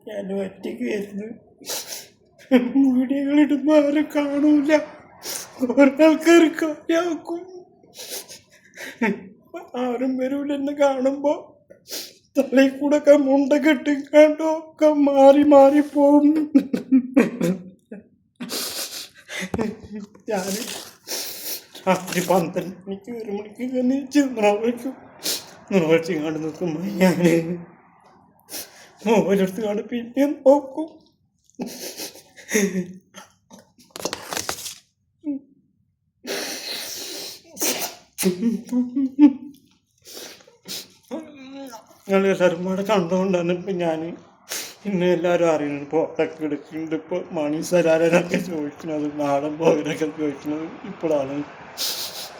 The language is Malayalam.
ഞാൻ ഒറ്റയ്ക്ക് വരുന്നു. വീഡിയോകളിടുമ്പോൾ ആരും കാണൂല, കുറെ ആൾക്കാർ കളിയാക്കും. ആരും വരൂലെന്ന് കാണുമ്പോ തലയിൽ കൂടെ ഒക്കെ മുണ്ട കെട്ടിക്കാണ്ടോ ഒക്കെ മാറി മാറി പോകും. ഞാൻ രാത്രി 12 മണിക്ക് 1 മണിക്ക് നീച്ച് നിറവെച്ചിങ്ങാണ്ട് നിൽക്കുമ്പോ ഞാന് ഓരോരുത്ത് കാണും, പിന്നെ നോക്കും. നിങ്ങളെല്ലാവരും കൂടെ കണ്ടുകൊണ്ടാണ് ഇപ്പം ഞാൻ ഇന്ന് എല്ലാവരും അറിയുന്നത്. ഫോട്ടോക്കെ എടുക്കുന്നുണ്ട്. ഇപ്പോൾ മണി സരാരനൊക്കെ ചോദിക്കുന്നത്, നാടൻ പോകലൊക്കെ ചോദിക്കുന്നത് ഇപ്പോഴാണ്.